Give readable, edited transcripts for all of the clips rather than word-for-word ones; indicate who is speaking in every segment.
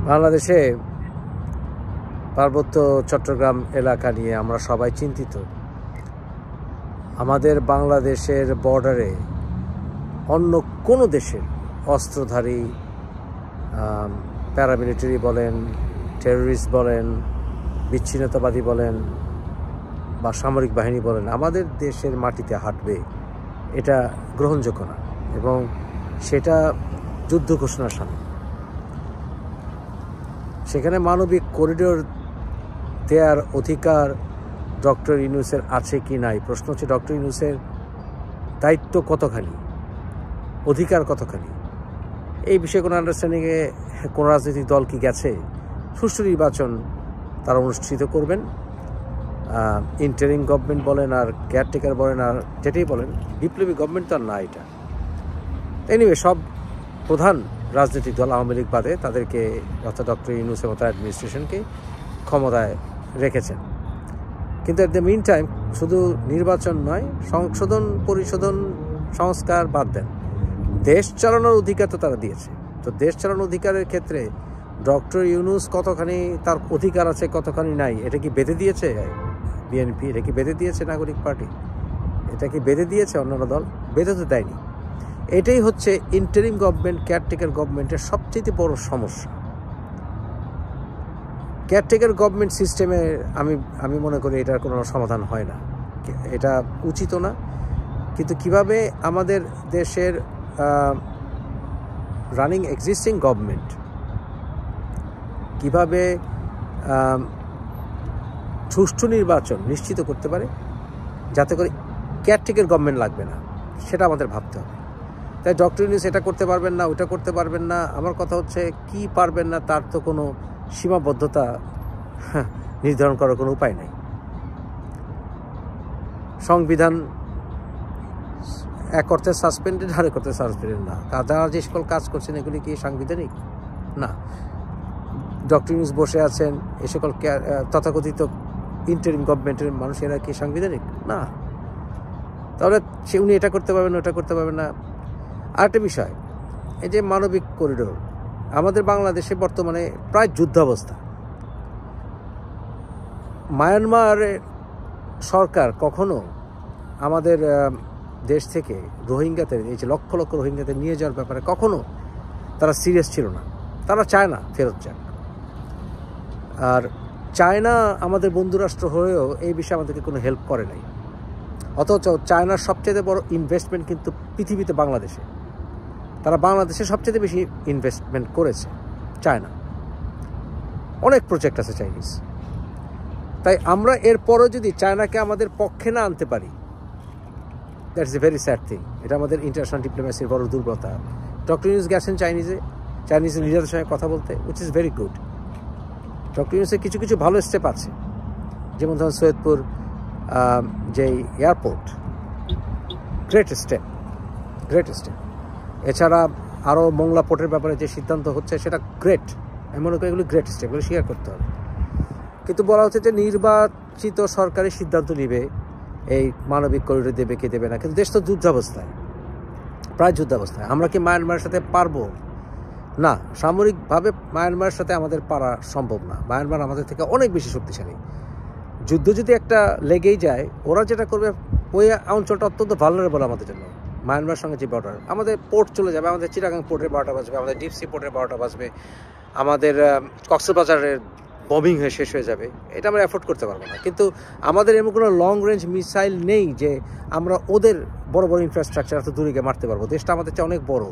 Speaker 1: বাংলাদেশে পার্বত্য চট্টগ্রাম এলাকা নিয়ে আমরা সবাই চিন্তিত। আমাদের বাংলাদেশের বর্ডারে অন্য কোনো দেশের অস্ত্রধারী প্যারামিলিটারি বলেন, টেররিস্ট বলেন, বিচ্ছিন্নতাবাদী বলেন বা সামরিক বাহিনী বলেন আমাদের দেশের মাটিতে হাঁটবে, এটা গ্রহণযোগ্য না এবং সেটা যুদ্ধ ঘোষণার সামনে। সেখানে মানবিক করিডোর দেওয়ার অধিকার ডক্টর ইউনূসের আছে কি নাই, প্রশ্ন হচ্ছে ডক্টর ইউনূসের দায়িত্ব কতখানি, অধিকার কতখানি। এই বিষয়ে কোনো আন্ডারস্ট্যান্ডিংয়ে কোনো রাজনৈতিক দল কি গেছে? সুষ্ঠু নির্বাচন তারা অনুষ্ঠিত করবেন, ইন্টারিম গভর্নমেন্ট বলেন আর কেয়ারটেকার বলেন আর যেটাই বলেন, বিপ্লবী গভর্নমেন্ট তো আর না এটা। এনিওয়ে সব প্রধান রাজনৈতিক দল আওয়ামী লীগ বাদে তাদেরকে অর্থাৎ ডক্টর ইউনূসের মতো অ্যাডমিনিস্ট্রেশনকে ক্ষমতায় রেখেছেন। কিন্তু এট দ্য মিন টাইম শুধু নির্বাচন নয়, সংশোধন পরিশোধন সংস্কার বাদ দেন, দেশ চালানোর অধিকার তো তারা দিয়েছে। তো দেশ চালানোর অধিকারের ক্ষেত্রে ডক্টর ইউনূস কতখানি তার অধিকার আছে কতখানি নাই, এটা কি বেঁধে দিয়েছে বিএনপি? এটা কি বেঁধে দিয়েছে নাগরিক পার্টি? এটা কি বেঁধে দিয়েছে অন্যান্য দল? বেঁধে তো দেয়নি। এটাই হচ্ছে ইন্টারিম গভর্নমেন্ট, কেয়ারটেকার গভর্নমেন্টের সবচেয়ে বড় সমস্যা। কেয়ারটেকার গভর্নমেন্ট সিস্টেমে আমি মনে করি এটার কোনো সমাধান হয় না, এটা উচিত না। কিন্তু কিভাবে আমাদের দেশের রানিং এক্সিস্টিং গভর্নমেন্ট কিভাবে সুষ্ঠু নির্বাচন নিশ্চিত করতে পারে যাতে করে কেয়ারটেকার গভর্নমেন্ট লাগবে না, সেটা আমাদের ভাবতে হবে। তাই ডক্টর ইউনূস এটা করতে পারবেন না, ওটা করতে পারবেন না। আমার কথা হচ্ছে কি পারবেন না তার তো কোনো সীমাবদ্ধতা নির্ধারণ করার কোনো উপায় নেই। সংবিধান এক অর্থে সাসপেন্ডেড, আরেক অর্থে সাসপেন্ডেড না। যারা যে সকল কাজ করছেন এগুলি কি সাংবিধানিক? না। ডক্টর ইউনূস বসে আছেন, এ সকল তথাকথিত ইন্টারিম গভর্নমেন্টের মানুষেরা কি সাংবিধানিক? না। তাহলে উনি এটা করতে পারবেন, ওটা করতে পারবেন না। আরেকটা বিষয়, এই যে মানবিক করিডোর, আমাদের বাংলাদেশে বর্তমানে প্রায় যুদ্ধাবস্থা। মায়ানমারের সরকার কখনো আমাদের দেশ থেকে রোহিঙ্গাদের, এই যে লক্ষ লক্ষ রোহিঙ্গাদের নিয়ে যাওয়ার ব্যাপারে কখনো তারা সিরিয়াস ছিল না। তারা চায় না ফেরত যাক। আর চায়না আমাদের বন্ধুরাষ্ট্র হয়েও এই বিষয়ে আমাদেরকে কোনো হেল্প করে নাই। অথচ চায়নার সবচেয়ে বড় ইনভেস্টমেন্ট কিন্তু পৃথিবীতে বাংলাদেশে। তারা বাংলাদেশে সবচেয়ে বেশি ইনভেস্টমেন্ট করেছে চায়না। অনেক প্রজেক্ট আছে চাইনিজ। তাই আমরা এরপরও যদি চায়নাকে আমাদের পক্ষে না আনতে পারি, that's a very sad thing. এটা আমাদের ইন্টারন্যাশনাল ডিপ্লোমেসির বড় দুর্বলতা। ডক্টর ইউনূস গেছেন চাইনিজ লিডারদের সঙ্গে কথা বলতে, which is very good. Doctor ইউনূসের কিছু কিছু ভালো স্টেপ আছে, যেমন ধরুন সৈয়দপুর যে এয়ারপোর্ট, গ্রেট স্টেপ। এছাড়া আরও মোংলা পোর্টের ব্যাপারে যে সিদ্ধান্ত হচ্ছে সেটা গ্রেট। আমি মনে করি এগুলো গ্রেট স্টেপ, এগুলো স্বীকার করতে হবে। কিন্তু বলা হচ্ছে যে নির্বাচিত সরকারি সিদ্ধান্ত নেবে এই মানবিক করিডোর দেবে কি দেবে না। কিন্তু দেশ তো যুদ্ধাবস্থায়, প্রায় যুদ্ধাবস্থায়। আমরা কি মায়ানমারের সাথে পারবো? না, সামরিকভাবে মায়ানমারের সাথে আমাদের পারা সম্ভব না। মায়ানমার আমাদের থেকে অনেক বেশি শক্তিশালী। যুদ্ধ যদি একটা লেগেই যায়, ওরা যেটা করবে, ওই অঞ্চলটা অত্যন্ত ভালনারেবল আমাদের জন্য। মায়ানমারের সঙ্গে যে বর্ডার, আমাদের পোর্ট চলে যাবে, আমাদের চিটাগাং পোর্টের 12টা বাজবে, আমাদের ডিপসি পোর্টের 12টা বাজবে, আমাদের কক্সবাজারের বম্বিং হয়ে শেষ হয়ে যাবে। এটা আমরা অ্যাফোর্ড করতে পারবো না। কিন্তু আমাদের এমন কোনো লং রেঞ্জ মিসাইল নেই যে আমরা ওদের বড় বড় ইনফ্রাস্ট্রাকচার এত দূরে গিয়ে মারতে পারবো। দেশটা আমাদের চেয়ে অনেক বড়।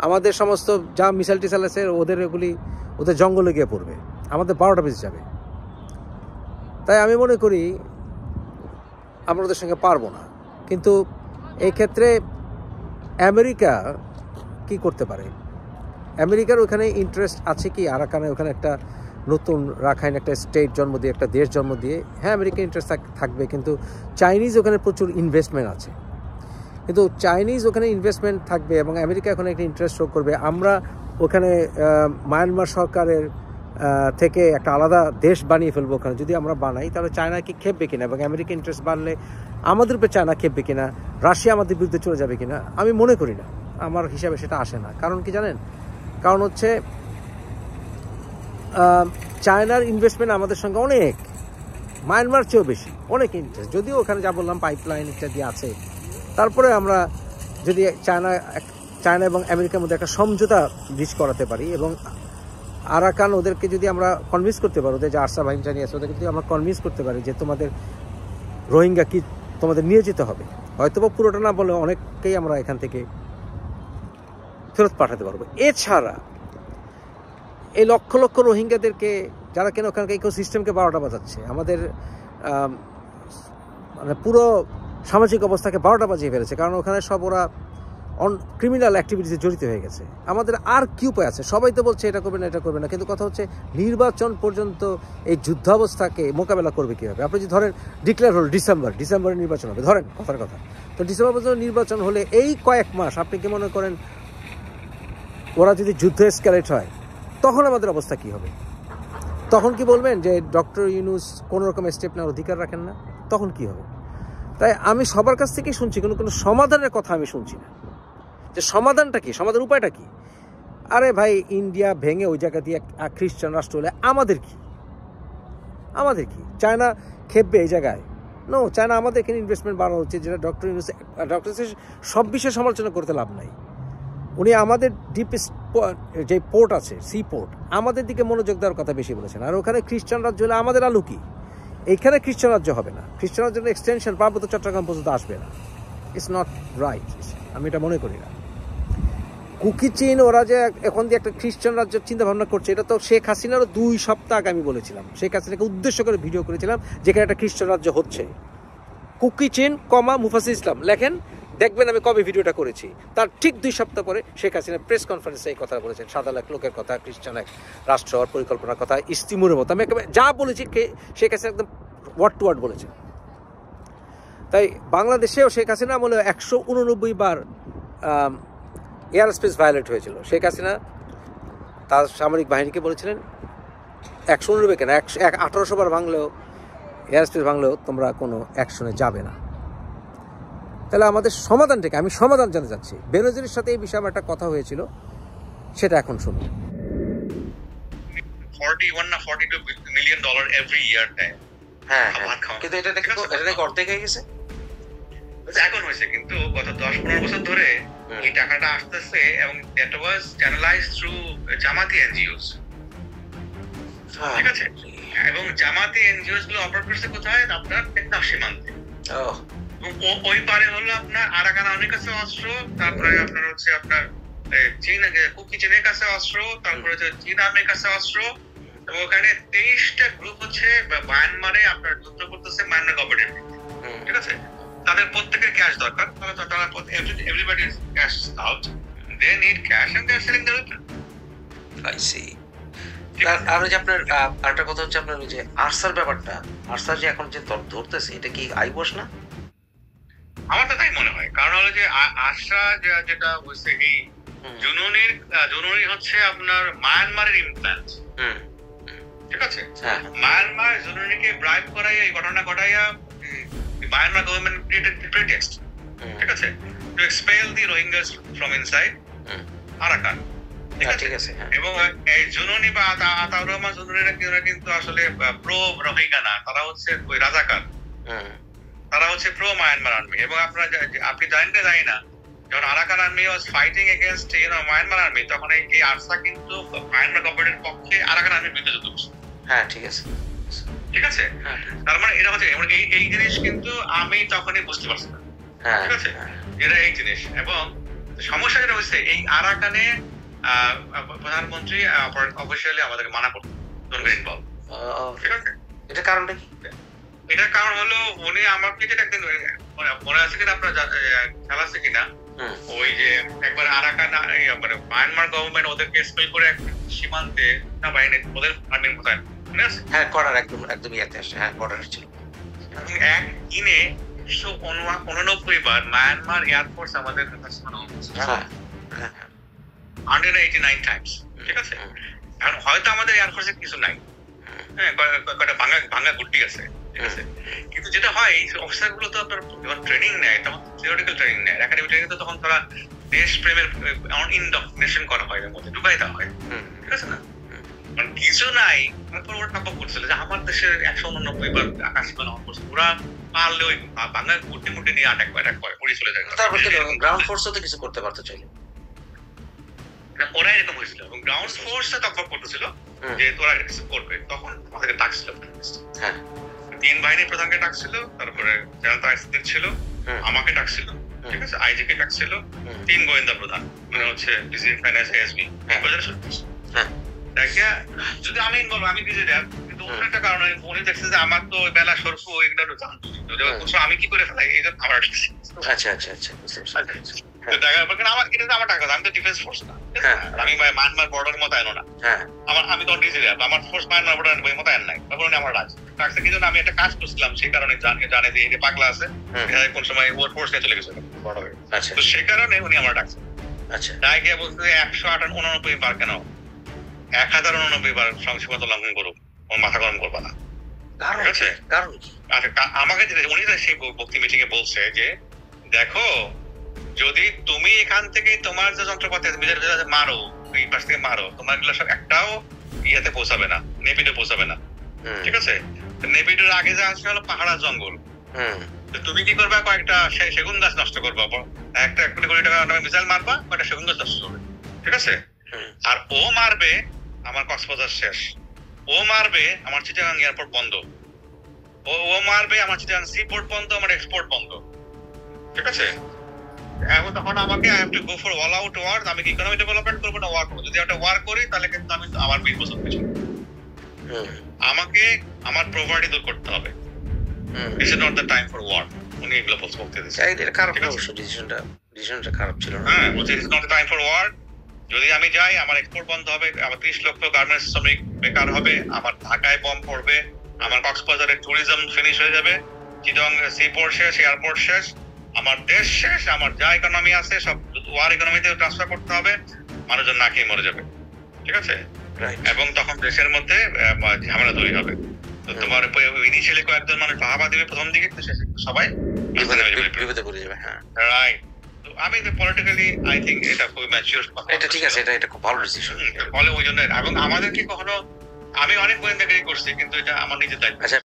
Speaker 1: আমাদের সমস্ত যা মিসাইল টিসাইল আছে ওদের জঙ্গলে গিয়ে পড়বে, আমাদের 12টা বেজে যাবে। তাই আমি মনে করি আমরা ওদের সঙ্গে পারবো না। কিন্তু এই ক্ষেত্রে আমেরিকা কি করতে পারে? আমেরিকার ওখানে ইন্টারেস্ট আছে কি আরাকানে ওখানে একটা নতুন রাখাইন একটা স্টেট জন্ম দিয়ে, একটা দেশ জন্ম দিয়ে? হ্যাঁ, আমেরিকার ইন্টারেস্ট থাকবে, কিন্তু চাইনিজ ওখানে প্রচুর ইনভেস্টমেন্ট আছে। কিন্তু চাইনিজ ওখানে ইনভেস্টমেন্ট থাকবে এবং আমেরিকা ওখানে একটা ইন্টারেস্ট শো করবে। আমরা ওখানে মায়ানমার সরকারের থেকে একটা আলাদা দেশ বানিয়ে ফেলবো ওখানে। যদি আমরা বানাই তাহলে চায়না কি খেপবে কিনা, এবং আমেরিকা ইন্টারেস্ট বাড়লে আমাদের উপরে চায়না খেপবে কিনা, রাশিয়া আমাদের বিরুদ্ধে চলে যাবে কিনা? আমি মনে করি না, আমার হিসাবে সেটা আসে না। কারণ কি জানেন? কারণ হচ্ছে চায়নার ইনভেস্টমেন্ট আমাদের সঙ্গে অনেক, মায়ানমার চেয়েও বেশি, অনেক ইন্টারেস্ট। যদিও ওখানে যা বললাম পাইপলাইন ইত্যাদি আছে, তারপরে আমরা যদি চায়না এবং আমেরিকার মধ্যে একটা সমঝোতা রিচ করাতে পারি এবং আরাকান ওদেরকে যদি আমরা কনভিন্স করতে পারি, ওদের যে আরসা বাহিনী নিয়ে আছে ওদেরকে যদি আমরা কনভিন্স করতে পারি যে তোমাদের রোহিঙ্গা কি তোমাদের নিয়ে যেতে হবে, হয়তো বা পুরোটা না বলে অনেককেই আমরা এখান থেকে ফেরত পাঠাতে পারবো। এছাড়া এই লক্ষ লক্ষ রোহিঙ্গাদেরকে যারা কেন ওখানকার ইকোসিস্টেমকে 12টা বাজাচ্ছে, আমাদের মানে পুরো সামাজিক অবস্থাকে 12টা বাজিয়ে ফেলেছে, কারণ ওখানে সব ওরা ক্রিমিনাল অ্যাক্টিভিটিসে জড়িত হয়ে গেছে। আমাদের আর কি উপায় আছে? সবাই তো বলছে এটা করবে না এটা করবে না, কিন্তু কথা হচ্ছে নির্বাচন পর্যন্ত এই যুদ্ধাবস্থাকে মোকাবেলা করবে কীভাবে? আপনি যদি ধরেন ডিক্লেয়ার হল ডিসেম্বরে নির্বাচন হবে, ধরেন কথার কথা, তো ডিসেম্বর পর্যন্ত নির্বাচন হলে এই কয়েক মাস আপনি কি মনে করেন ওরা যদি যুদ্ধ এসকালেট হয় তখন আমাদের অবস্থা কি হবে? তখন কি বলবেন যে ডক্টর ইউনূস কোনো রকম স্টেপ নেওয়ার অধিকার রাখেন না? তখন কি হবে? তাই আমি সবার কাছ থেকেই শুনছি, কোনো সমাধানের কথা আমি শুনছি না, যে সমাধানটা কি, সমাধানের উপায়টা কি। আরে ভাই, ইন্ডিয়া ভেঙে ওই জায়গা দিয়ে খ্রিস্টান রাষ্ট্র হলে আমাদের কি? চায়না খেপবে এই জায়গায়? নো, চায়না আমাদের এখানে ইনভেস্টমেন্ট বাড়ানো হচ্ছে, যেটা ডক্টর সব বিষয়ে সমালোচনা করতে লাভ নাই। উনি আমাদের ডিপেস্ট যে পোর্ট আছে, সি পোর্ট, আমাদের দিকে মনোযোগ দেওয়ার কথা বেশি বলেছেন। আর ওখানে খ্রিস্টান রাজ্য হলে আমাদের আলু কি? এইখানে খ্রিস্টান রাজ্য হবে না, খ্রিস্টান রাজ্যের এক্সটেনশন পার্বত্য চট্টগ্রাম পর্যন্ত আসবে না। ইটস নট রাইট, আমি এটা মনে করি না। কুকি চীন ওরা যে এখন দিয়ে একটা খ্রিস্টান রাজ্যের চিন্তা ভাবনা করছে, এটা তো শেখ হাসিনারও 2 সপ্তাহ আগে আমি বলেছিলাম, শেখ হাসিনাকে উদ্দেশ্য করে ভিডিও করেছিলাম যেখানে একটা খ্রিস্টান রাজ্য হচ্ছে। কুকি চীন মুফাসিল ইসলাম লেখেন, দেখবেন আমি কবে ভিডিওটা করেছি। তার ঠিক 2 সপ্তাহ পরে শেখ হাসিনা প্রেস কনফারেন্সে এই কথা বলেছেন, 7 লাখ লোকের কথা, খ্রিস্টান এক রাষ্ট্র হওয়ার পরিকল্পনার কথা, ইস্তিমুরের মতো। আমি একেবারে যা বলেছি শেখ হাসিনা একদম ওয়ার্ড টু ওয়ার্ড বলেছেন। তাই বাংলাদেশেও শেখ হাসিনা আমলে 189 বার এয়ার স্পেস ভায়োলেট হয়েছিল। শেখ হাসিনা তার সামরিক বাহিনীকে বলেছিলেন 189 কেন 1800 বার ভাঙলেও, এয়ার স্পেস ভাঙলেও তোমরা কোনো অ্যাকশনে যাবে না। তাহলে আমাদের সমাধানটাকে, আমি সমাধান জানতে চাচ্ছি। বেনজিরের সাথে এই বিষয়ে আমার একটা কথা হয়েছিল, সেটা এখন শুনুন।
Speaker 2: $41 না $42 মিলিয়ন এভরি ইয়ার দেয়।
Speaker 1: হ্যাঁ, কিন্তু এটা দেখো অর্ধেক হয়ে গেছে
Speaker 2: এখন হয়েছে, কিন্তু গত 10-15 বছর ধরে এই টাকাটা আসতেছে এবং দ্যাট ওয়াজ চ্যানেলাইজড থ্রু জামাতি এনজিওস। ঠিক আছে, এবং জামাতি এনজিওস গুলো অপারেট করছে কোথায়? আপনার টেকনাফ সীমান্তে। ওই পারে হলো আপনার আরাকান আর্মির কাছে অস্ত্র, তারপরে আপনার হচ্ছে আপনার কুকি চীনের কাছে অস্ত্র, তারপরে চীন আর্মির কাছে অস্ত্র, এবং ওখানে 23টা গ্রুপ হচ্ছে মায়ানমারে আপনার যুদ্ধ করতেছে মায়ানমার গভর্নমেন্ট। ঠিক আছে, তাদের প্রত্যেকের ক্যাশ দরকার, তারা everybody is cash out, they need cash and they are selling the weapon.
Speaker 1: I see. আর ওই যে আপনার আরেকটা কথা হচ্ছে আপনার ওই যে আরসার ব্যাপারটা, আরসার যে এখন যে ধরতেছে, এটা কি আইবস না?
Speaker 2: আমার তো তাই মনে হয়, কারণ হলো যে আরসা যেটা হচ্ছে এই জুনুনি হচ্ছে আপনার মায়ানমারের ইমপ্ল্যান্ট। ঠিক আছে, মায়ানমার জুনুনিকে ব্রাইব করাইয়া এই ঘটনা ঘটাইয়া Myanmar government created the pretext, ঠিক আছে, to expel the Rohingyas from inside Arakan. ঠিক আছে, এবং এই জুনুনি বা আতাউর রহমান জুনুনিরা কিন্তু আসলে প্রো রোহিঙ্গা না, তারা হচ্ছে ওই রাজাকার, তারা হচ্ছে প্রো মায়ানমার আর্মি। এবং আপনি জানেন না, যখন আরাকান আর্মি ওয়াজ ফাইটিং এগেইনস্ট মায়ানমার আর্মি, তখন এই আরসা কিন্তু মায়ানমার গভর্নমেন্টের পক্ষে আরাকান আর্মির বিরুদ্ধে যুদ্ধ করছে। হ্যাঁ, ঠিক আছে, ঠিক আছে। তার মানে এটা হচ্ছে এই জিনিস কিন্তু আমি তখনই বুঝতে পারছি না। ঠিক আছে, এটা এই জিনিস। এবং সমস্যা যেটা হচ্ছে, এই আরাকানে প্রধানমন্ত্রী অফিসিয়ালি আমাদেরকে মানা করতো ডোন্ট গেট ইনভলভ। ঠিক আছে, এটা কারণটা কি? এটার কারণ হলো উনি আমাকে যেটা একদিন মনে আছে কিনা, আপনার খেলা আছে কিনা, ওই যে একবার আরাকান মানে মায়ানমার গভর্নমেন্ট ওদেরকে স্পেল করে সীমান্তে না বাহিনী ওদের আর্মির কোথায়, হ্যাঁ, করার একদম ইয়াতে আসে, হ্যাঁ, বর্ডার ছিল। এক দিনে 189 বার মায়ানমার এয়ারফোর্স আমাদের কাছে 189 টাইমস। ঠিক আছে, এখন হয়তো আমাদের এয়ারফোর্সে কিছু নাই, হ্যাঁ, কয়টা ভাঙা গুটি আছে। ঠিক আছে, কিন্তু যেটা হয় এই অফিসার গুলো তো আপনার যখন ট্রেনিং নেয় তখন থিওরিটিক্যাল ট্রেনিং নেয়, একাডেমিক ট্রেনিং তো তখন তারা দেশ প্রেমের ইনডক্ট্রিনেশন করা হয়, এর মধ্যে ঢুকাই দেওয়া হয়। ঠিক আছে না, কিছু কিছু নাই, তারপর ওরা টপ আপ করছিল যে আমার দেশের 189 বার আকাশ বিমান অন করছে, ওরা পারলে ওই বাংলা গুটি মুটি নিয়ে অ্যাটাক করে পড়ে চলে যায়।
Speaker 3: তারপর তো গ্রাউন্ড ফোর্সও তো কিছু করতে পারতো চাইলে,
Speaker 2: ওরা এরকম হয়েছিল এবং গ্রাউন্ড ফোর্সে টপ আপ করতেছিল যে তোরা কিছু করবে। তখন আমাদেরকে ডাকছিল, হ্যাঁ 3 বাহিনীর প্রধানকে ডাকছিল, তারপরে জেনারেল তাইসির ছিল, আমাকে ডাকছিল, ঠিক আছে, আইজি কে ডাকছিল, 3 গোয়েন্দা প্রধান মানে হচ্ছে ডিজি ফাইন্যান্স এসবি যদি আমি ইনভলভ, আমি নিজে দেখ, কিন্তু অন্য একটা কারণে উনি দেখছেন যে আমার তো বেলা সরফু এগুলো জানতো, আমি কি করে ফেলাই এই জন্য আমার
Speaker 3: আচ্ছা আচ্ছা আচ্ছা
Speaker 2: আমার এটা আমার টাকা, আমি তো ডিফেন্স ফোর্স না, আমি মায়ানমার বর্ডার মোতায়েন না, আমি তো ডিজি র্যাব, আমার ফোর্স মায়ানমার বর্ডার মোতায়েন নাই, তখন আমার রাখছে কি জন্য আমি একটা কাজ করছিলাম, সেই কারণে জানে যে এটা পাগলা আছে, কোন সময় ওর ফোর্স নিয়ে চলে গেছে বর্ডারে, তো সেই কারণে উনি আমার ডাকছে।
Speaker 3: আচ্ছা
Speaker 2: তাই গিয়ে বলছে 189 বার কেন 1089 বার সংসদ লঙ্ঘন করুক, ওর মাথা গরম করবা না, ঠিক আছে?
Speaker 3: কারণ কি?
Speaker 2: আচ্ছা আমাকে উনি সেই বক্তৃতা মিটিং এ বলছে যে দেখো, যদি তুমি এখান থেকে তোমার যে যন্ত্রপাতি মারো, এই পাশ থেকে মারো, তোমার এগুলো সব একটাও ইয়াতে পৌঁছাবে না, নেপিডে পৌঁছাবে না, ঠিক আছে? নেপিডের আগে যা আছে হলো পাহাড়া জঙ্গল, তুমি কি করবা, কয়েকটা সেগুন গাছ নষ্ট করবা, একটা 1 কোটি টাকা মিসাইল মারবা, কয়েকটা সেগুন গাছ নষ্ট করবে, ঠিক আছে? আর ও মারবে আমার কক্সবাজার শেষ, ও মারবে আমার চিটাগাং এয়ারপোর্ট বন্ধ, ও মারবে আমার চিটাগাং সিপোর্ট বন্ধ, আমার এক্সপোর্ট বন্ধ, ঠিক আছে? এখন তখন আমাকে I have to go for all out war, আমি কি ইকোনমি ডেভেলপমেন্ট করবো না ওয়ার করবো? যদি একটা ওয়ার করি তাহলে কিন্তু আমি আমার 20 বছর পিছনে, আমাকে আমার প্রপার্টি দূর করতে হবে, this is not the time for war. উনি এগুলো বলতে দিয়েছে,
Speaker 3: এটা খারাপ অবশ্য, ডিসিশনটা খারাপ ছিল না,
Speaker 2: হ্যাঁ বলছে is not the time for war. যদি আমি যাই আমার এক্সপোর্ট বন্ধ হবে, আমার 30 লক্ষ গার্মেন্টস শ্রমিক বেকার হবে, আমার ঢাকায় বম পড়বে, আমার কক্সবাজারে ট্যুরিজম ফিনিশ হয়ে যাবে, চিটং সিপোর্ট শেষ, এয়ারপোর্ট শেষ, আমার দেশ শেষ, আমার যা ইকোনমি আছে সব ওয়ার ইকোনমিতে ট্রান্সফার করতে হবে, মানুষজন না খেয়ে মরে যাবে, ঠিক আছে? এবং তখন দেশের মধ্যে ঝামেলা তৈরি হবে। তো তোমার ইনিশিয়ালি কয়েকজন মানুষ বাহাবা দিবে প্রথম দিকে, সবাই
Speaker 3: বিপদে পড়ে যাবে। হ্যাঁ
Speaker 2: রাইট। তো আমি পলিটিক্যালি আই থিঙ্ক এটা খুবই ম্যাচিউর,
Speaker 3: এটা ঠিক আছে, এটা খুব ভালো ডিসিশন।
Speaker 2: ফলে ওই জন্য এবং আমাদেরকে কখনো, আমি অনেক গোয়েন্দাগিরি করছি কিন্তু এটা আমার নিজের দায়িত্ব।